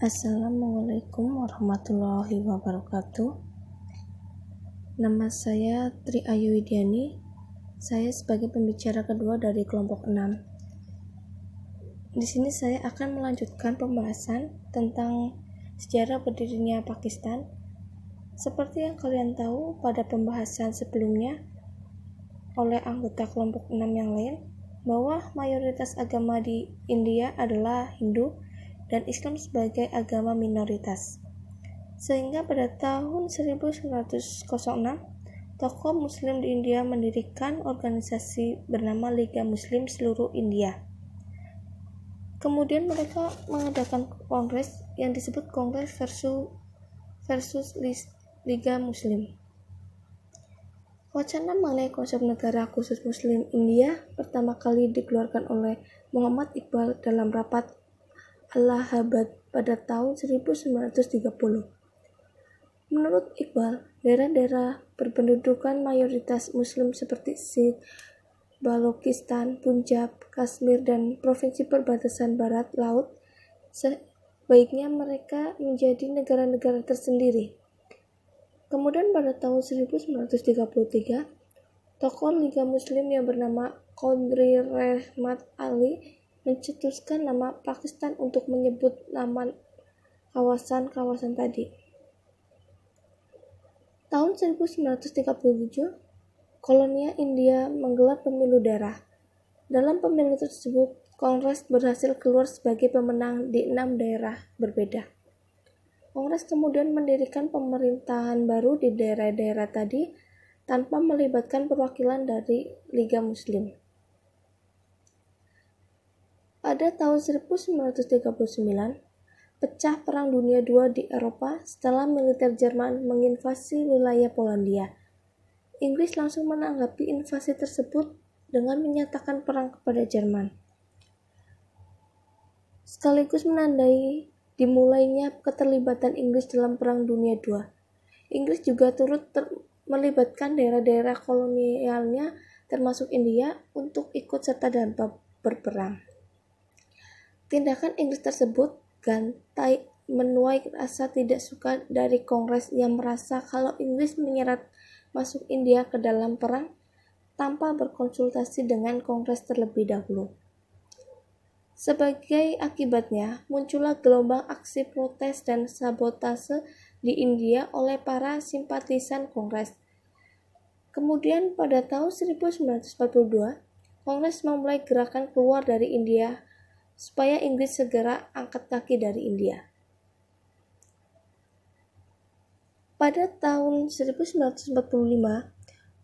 Assalamualaikum warahmatullahi wabarakatuh. Nama saya Tri Ayu Widiani. Saya sebagai pembicara kedua dari kelompok 6. Di sini saya akan melanjutkan pembahasan tentang sejarah berdirinya Pakistan. Seperti yang kalian tahu pada pembahasan sebelumnya oleh anggota kelompok 6 yang lain, bahwa mayoritas agama di India adalah Hindu dan Islam sebagai agama minoritas. Sehingga pada tahun 1906, tokoh Muslim di India mendirikan organisasi bernama Liga Muslim Seluruh India. Kemudian mereka mengadakan kongres yang disebut Kongres versus Liga Muslim. Wacana mengenai konsep negara khusus Muslim India pertama kali dikeluarkan oleh Muhammad Iqbal dalam rapat Allahabad pada tahun 1930. Menurut Iqbal, daerah-daerah berpendudukan mayoritas Muslim seperti Sindh, Balochistan, Punjab, Kashmir, dan provinsi perbatasan barat laut sebaiknya mereka menjadi negara-negara tersendiri. Kemudian pada tahun 1933, tokoh Liga Muslim yang bernama Qadri Rehmat Ali mencetuskan nama Pakistan untuk menyebut nama kawasan-kawasan tadi. Tahun 1937, kolonia India menggelar pemilu daerah. Dalam pemilu tersebut, Kongres berhasil keluar sebagai pemenang di 6 daerah berbeda. Kongres kemudian mendirikan pemerintahan baru di daerah-daerah tadi tanpa melibatkan perwakilan dari Liga Muslim. Pada tahun 1939, pecah Perang Dunia II di Eropa setelah militer Jerman menginvasi wilayah Polandia. Inggris langsung menanggapi invasi tersebut dengan menyatakan perang kepada Jerman, sekaligus menandai dimulainya keterlibatan Inggris dalam Perang Dunia II. Inggris juga turut melibatkan daerah-daerah kolonialnya termasuk India untuk ikut serta dalam berperang. Tindakan Inggris tersebut menuai rasa tidak suka dari Kongres yang merasa kalau Inggris menyeret masuk India ke dalam perang tanpa berkonsultasi dengan Kongres terlebih dahulu. Sebagai akibatnya, muncullah gelombang aksi protes dan sabotase di India oleh para simpatisan Kongres. Kemudian pada tahun 1942, Kongres memulai gerakan keluar dari India supaya Inggris segera angkat kaki dari India. Pada tahun 1945,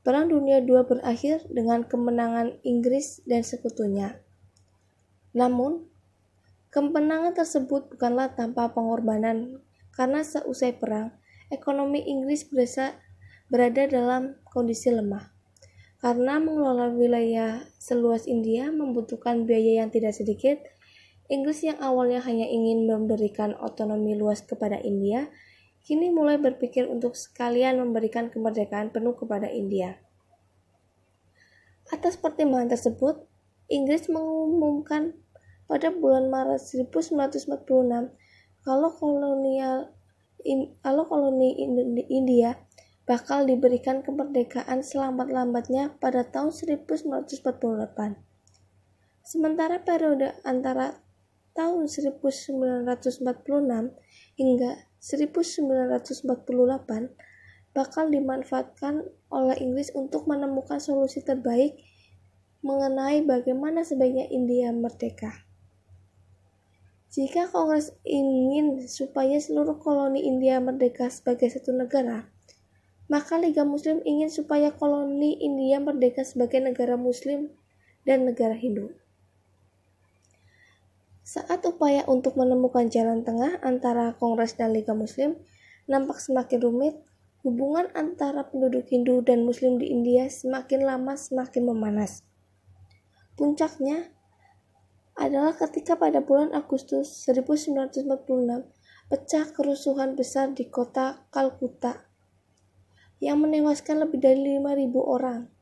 Perang Dunia II berakhir dengan kemenangan Inggris dan sekutunya. Namun, kemenangan tersebut bukanlah tanpa pengorbanan, karena seusai perang, ekonomi Inggris berada dalam kondisi lemah. Karena mengelola wilayah seluas India membutuhkan biaya yang tidak sedikit, Inggris yang awalnya hanya ingin memberikan otonomi luas kepada India, kini mulai berpikir untuk sekalian memberikan kemerdekaan penuh kepada India. Atas pertimbangan tersebut, Inggris mengumumkan pada bulan Maret 1946 kalau koloni India bakal diberikan kemerdekaan selambat-lambatnya pada tahun 1948. Sementara periode antara tahun 1946 hingga 1948 bakal dimanfaatkan oleh Inggris untuk menemukan solusi terbaik mengenai bagaimana sebaiknya India merdeka. Jika Kongres ingin supaya seluruh koloni India merdeka sebagai satu negara, maka Liga Muslim ingin supaya koloni India merdeka sebagai negara Muslim dan negara Hindu. Saat upaya untuk menemukan jalan tengah antara Kongres dan Liga Muslim nampak semakin rumit, hubungan antara penduduk Hindu dan Muslim di India semakin lama semakin memanas. Puncaknya adalah ketika pada bulan Agustus 1946 pecah kerusuhan besar di kota Kalkuta yang menewaskan lebih dari 5.000 orang.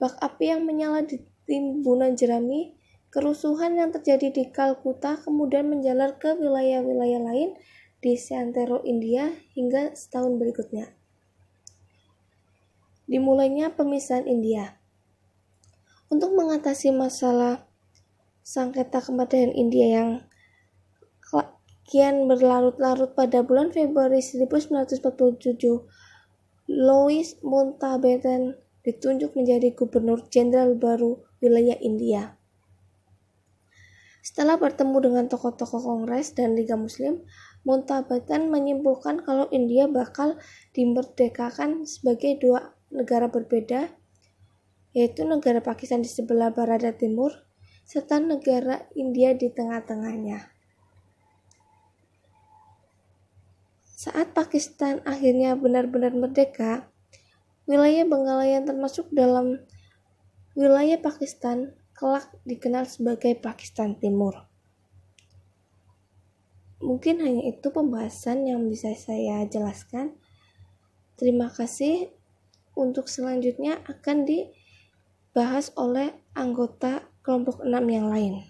Bak api yang menyala di timbunan jerami Kerusuhan yang terjadi di Kalkuta kemudian menjalar ke wilayah-wilayah lain di seantero India hingga setahun berikutnya. Dimulainya pemisahan India. Untuk mengatasi masalah sengketa kemerdekaan India yang kian berlarut-larut, pada bulan Februari 1947, Louis Mountbatten ditunjuk menjadi gubernur jenderal baru wilayah India. Setelah bertemu dengan tokoh-tokoh Kongres dan Liga Muslim, Mountbatten menyimpulkan kalau India bakal dimerdekakan sebagai dua negara berbeda, yaitu negara Pakistan di sebelah barat dan timur, serta negara India di tengah-tengahnya. Saat Pakistan akhirnya benar-benar merdeka, wilayah Benggala yang termasuk dalam wilayah Pakistan kelak dikenal sebagai Pakistan Timur. Mungkin hanya itu pembahasan yang bisa saya jelaskan. Terima kasih. Untuk selanjutnya akan dibahas oleh anggota kelompok 6 yang lain.